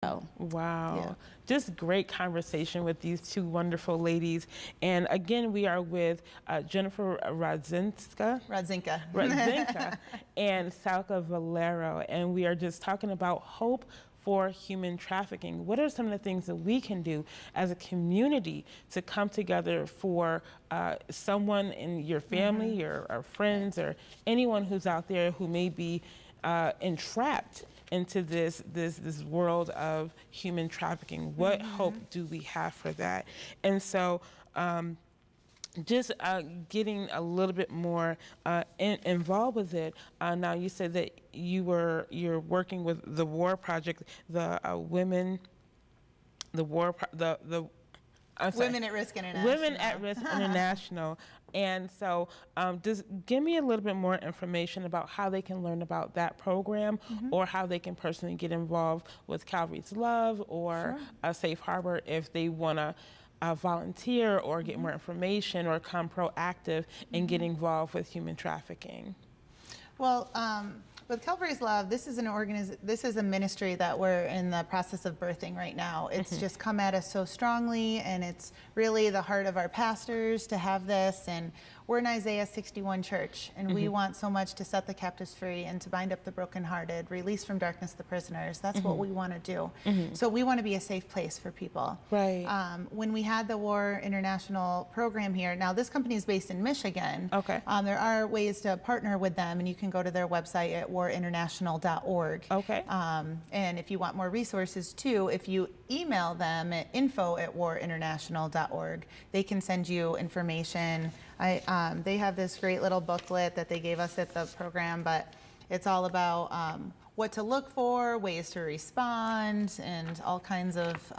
Oh, Wow. yeah. Just great conversation with these two wonderful ladies. And again, we are with Jennifer Rodzinka. Rodzinka and Salka Valero. And we are just talking about hope for human trafficking. What are some of the things that we can do as a community to come together for someone in your family or friends or anyone who's out there who may be entrapped into this world of human trafficking? What hope do we have for that? And so just getting a little bit more involved with it. Now you said that you're working with the War Project, the women, the war, the I'm sorry. Women at Risk International. Women at Risk International. And so just give me a little bit more information about how they can learn about that program or how they can personally get involved with Calvary's Love or a Safe Harbor if they want to volunteer or get more information or come proactive and get involved with human trafficking. Well, with Calvary's Love, this is this is a ministry that we're in the process of birthing right now. It's just come at us so strongly, and it's really the heart of our pastors to have this. And we're an Isaiah 61 church, and we want so much to set the captives free and to bind up the brokenhearted, release from darkness the prisoners. That's what we want to do. So we want to be a safe place for people. Right. When we had the War International program here, now this company is based in Michigan. Okay. There are ways to partner with them, and you can go to their website at warinternational.org. Okay. And if you want more resources too, if you email them at info@warinternational.org, they can send you information. They have this great little booklet that they gave us at the program, but it's all about what to look for, ways to respond, and all kinds of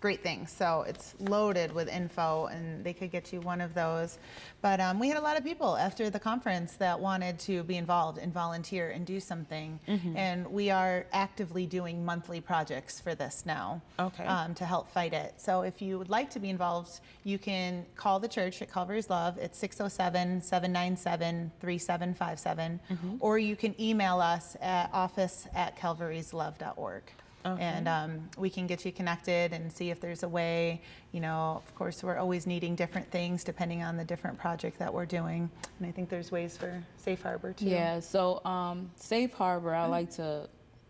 great things. So it's loaded with info, and they could get you one of those. But we had a lot of people after the conference that wanted to be involved and volunteer and do something. And we are actively doing monthly projects for this now to help fight it. So if you would like to be involved, you can call the church at Calvary's Love at 607-797-3757, or you can email us at office@calvaryslove.org. And we can get you connected and see if there's a way. You know, of course, we're always needing different things depending on the different project that we're doing. And I think there's ways for Safe Harbor too. Yeah, so Safe Harbor,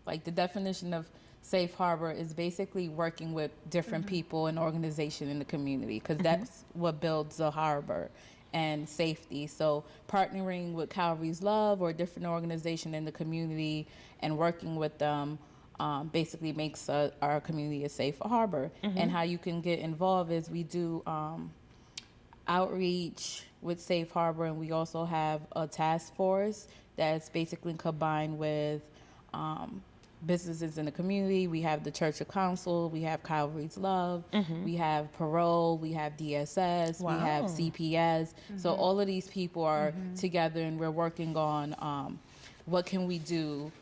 the definition of Safe Harbor is basically working with different people and organization in the community, because that's what builds a harbor and safety. So partnering with Calvary's Love or a different organization in the community and working with them basically makes our community a safe harbor. And how you can get involved is we do outreach with Safe Harbor, and we also have a task force that's basically combined with businesses in the community. We have the Church of Council, we have Calvary's Love, we have Parole, we have DSS, we have CPS. So all of these people are together, and we're working on what can we do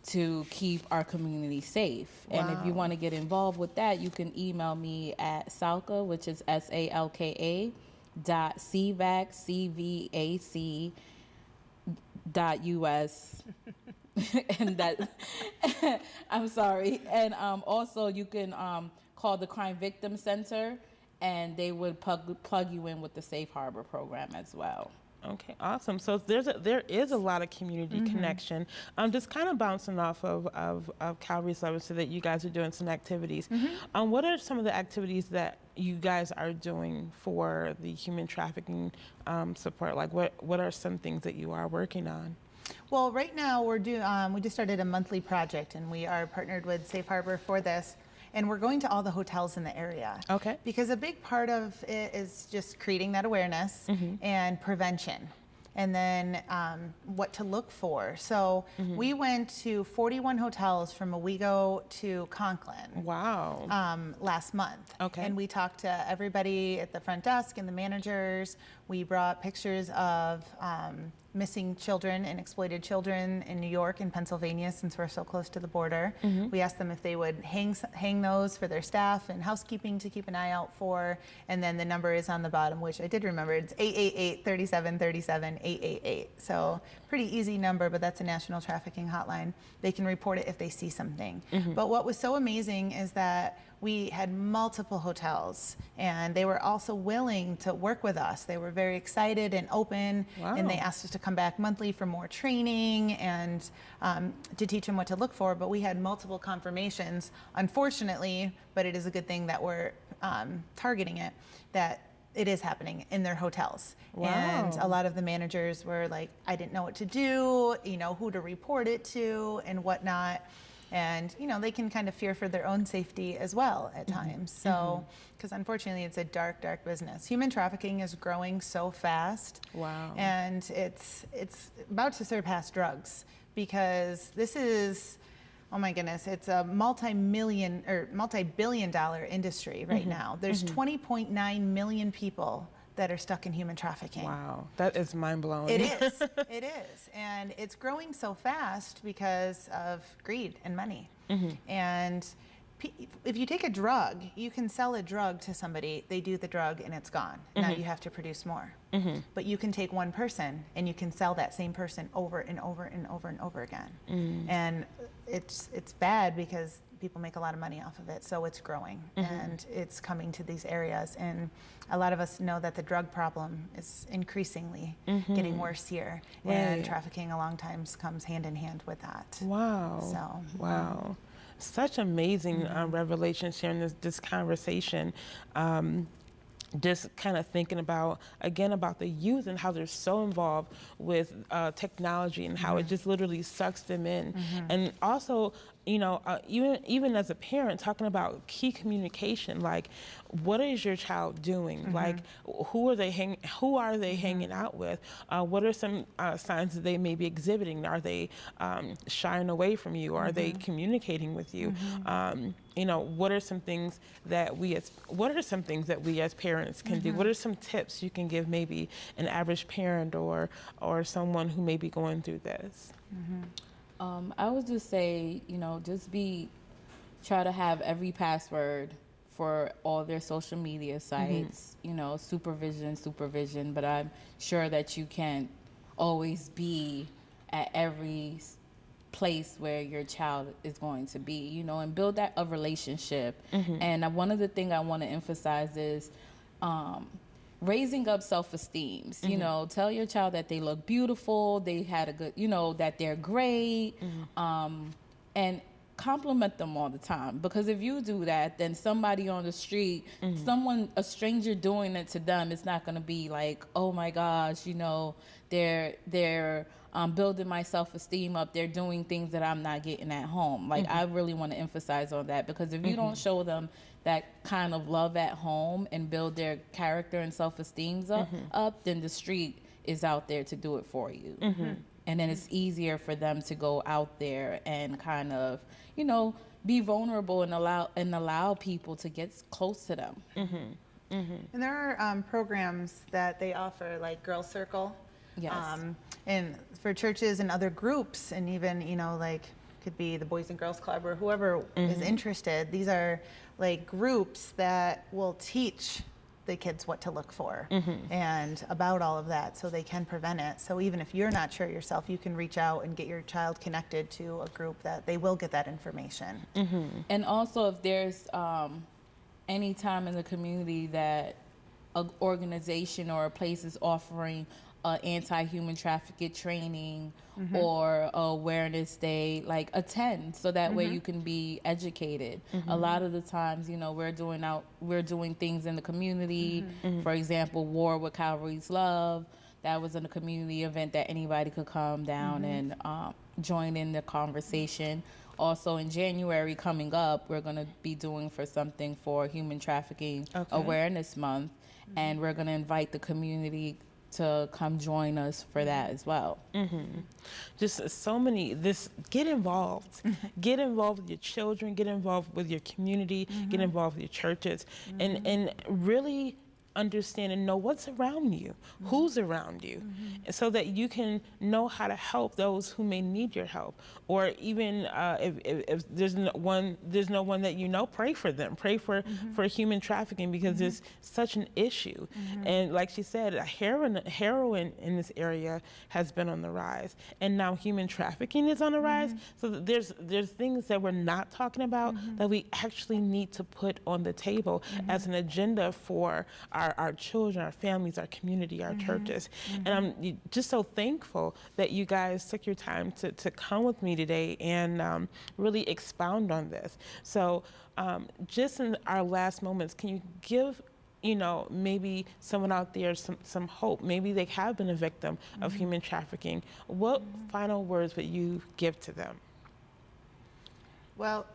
to keep our community safe. And if you want to get involved with that, you can email me at Salka, which is SALKA .cvac.us and that I'm sorry. And also you can call the Crime Victim Center, and they would plug you in with the Safe Harbor program as well. Okay, awesome. So there is a lot of community connection. I'm just kind of bouncing off of Calvary's Love, so that you guys are doing some activities. What are some of the activities that you guys are doing for the human trafficking support? Like what are some things that you are working on? Well, right now we just started a monthly project, and we are partnered with Safe Harbor for this. And we're going to all the hotels in the area. Okay. Because a big part of it is just creating that awareness and prevention. And then what to look for. So we went to 41 hotels from Owego to Conklin. Wow. Last month. Okay. And we talked to everybody at the front desk and the managers. We brought pictures of missing children and exploited children in New York and Pennsylvania, since we're so close to the border. We asked them if they would hang those for their staff and housekeeping to keep an eye out for. And then the number is on the bottom, which I did remember. It's 888-3737-888. So pretty easy number, but that's a national trafficking hotline. They can report it if they see something. But what was so amazing is that we had multiple hotels, and they were also willing to work with us. They were very excited and open, and they asked us to come back monthly for more training and to teach them what to look for. But we had multiple confirmations, unfortunately, but it is a good thing that we're targeting it, that it is happening in their hotels. And a lot of the managers were like, I didn't know what to do, you know, who to report it to and whatnot. And, you know, they can kind of fear for their own safety as well at times. So, because unfortunately it's a dark, dark business. Human trafficking is growing so fast. And it's about to surpass drugs, because this is, oh my goodness, it's a multi-billion-dollar industry right now. There's 20.9 million people that are stuck in human trafficking. Wow, that is mind-blowing. It is, it is. And it's growing so fast because of greed and money. And if you take a drug, you can sell a drug to somebody, they do the drug and it's gone. Now you have to produce more. But you can take one person and you can sell that same person over and over and over and over again. And it's bad because people make a lot of money off of it, so it's growing and it's coming to these areas. And a lot of us know that the drug problem is increasingly getting worse here, and trafficking a long times comes hand in hand with that. So Such amazing revelations here in this conversation. Just kind of thinking about, again, about the youth and how they're so involved with technology and how it just literally sucks them in. And also, you know, even as a parent, talking about key communication, like, what is your child doing? Like, who are they hanging out with? What are some signs that they may be exhibiting? Are they shying away from you? Are they communicating with you? You know, what are some things that we as parents can do? What are some tips you can give maybe an average parent or someone who may be going through this? I would just say, you know, try to have every password for all their social media sites, you know, supervision, but I'm sure that you can't always be at every place where your child is going to be, you know, and build a relationship. And one of the things I want to emphasize is raising up self-esteem. You know, tell your child that they look beautiful, they had a good, you know, that they're great, and compliment them all the time. Because if you do that, then somebody on the street, a stranger doing it to them, it's not going to be like, oh my gosh, you know, they're building my self-esteem up, they're doing things that I'm not getting at home. Like, I really want to emphasize on that, because if you don't show them that kind of love at home and build their character and self-esteem up, then the street is out there to do it for you. And then it's easier for them to go out there and kind of, you know, be vulnerable and allow people to get close to them. And there are programs that they offer, like Girl Circle. And for churches and other groups, and even, you know, like, could be the Boys and Girls Club or whoever is interested. These are like groups that will teach the kids what to look for and about all of that, so they can prevent it. So even if you're not sure yourself, you can reach out and get your child connected to a group that they will get that information. And also, if there's any time in the community that an organization or a place is offering anti-human trafficking training or awareness day, like, attend, so that way you can be educated. A lot of the times, you know, we're doing things in the community. For example, War with Calvary's Love, that was in a community event that anybody could come down and join in the conversation. Also, in January coming up, we're going to be doing something for Human Trafficking Awareness Month, and we're going to invite the community to come join us for that as well. Just so many, get involved. Get involved with your children, get involved with your community, get involved with your churches, and really understand and know what's around you, who's around you, so that you can know how to help those who may need your help. Or even if there's no one that you know, pray for them. Pray for human trafficking, because it's such an issue. And like she said, heroin in this area has been on the rise, and now human trafficking is on the rise. So there's things that we're not talking about that we actually need to put on the table as an agenda for our children, our families, our community, our churches. And I'm just so thankful that you guys took your time to come with me today and really expound on this. So just in our last moments, can you give maybe someone out there some hope? Maybe they have been a victim of human trafficking. What final words would you give to them? Well,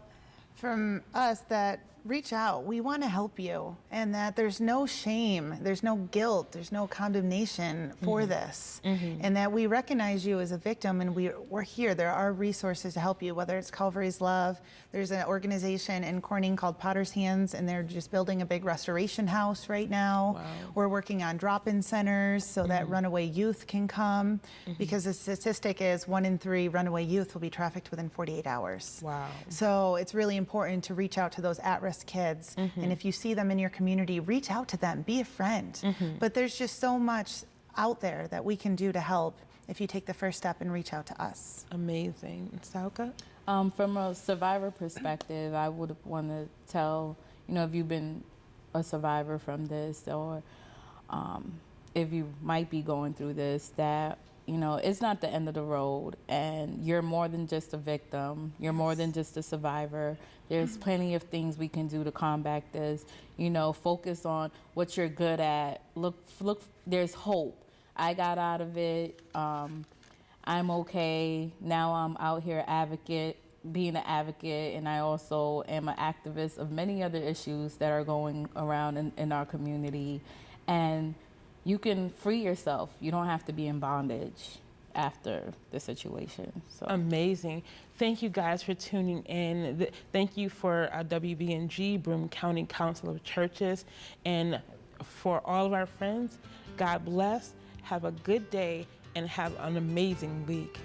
from us, that reach out. We want to help you, and that there's no shame, there's no guilt, there's no condemnation for this, and that we recognize you as a victim, and we're here. There are resources to help you, whether it's Calvary's Love. There's an organization in Corning called Potter's Hands, and they're just building a big restoration house right now. Wow. We're working on drop-in centers so that runaway youth can come, because the statistic is 1 in 3 runaway youth will be trafficked within 48 hours. Wow. So it's really important to reach out to those at-risk kids. And if you see them in your community, reach out to them, be a friend. But there's just so much out there that we can do to help if you take the first step and reach out to us. Amazing. Salka? From a survivor perspective, I would want to tell, if you've been a survivor from this, or if you might be going through this, that it's not the end of the road, and you're more than just a victim. You're more than just a survivor. There's plenty of things we can do to combat this. Focus on what you're good at. Look, there's hope. I got out of it. I'm okay. Now I'm out here being an advocate, and I also am an activist of many other issues that are going around in our community. And you can free yourself. You don't have to be in bondage after the situation. So amazing. Thank you guys for tuning in. Thank you for WBNG, Broome County Council of Churches. And for all of our friends, God bless. Have a good day and have an amazing week.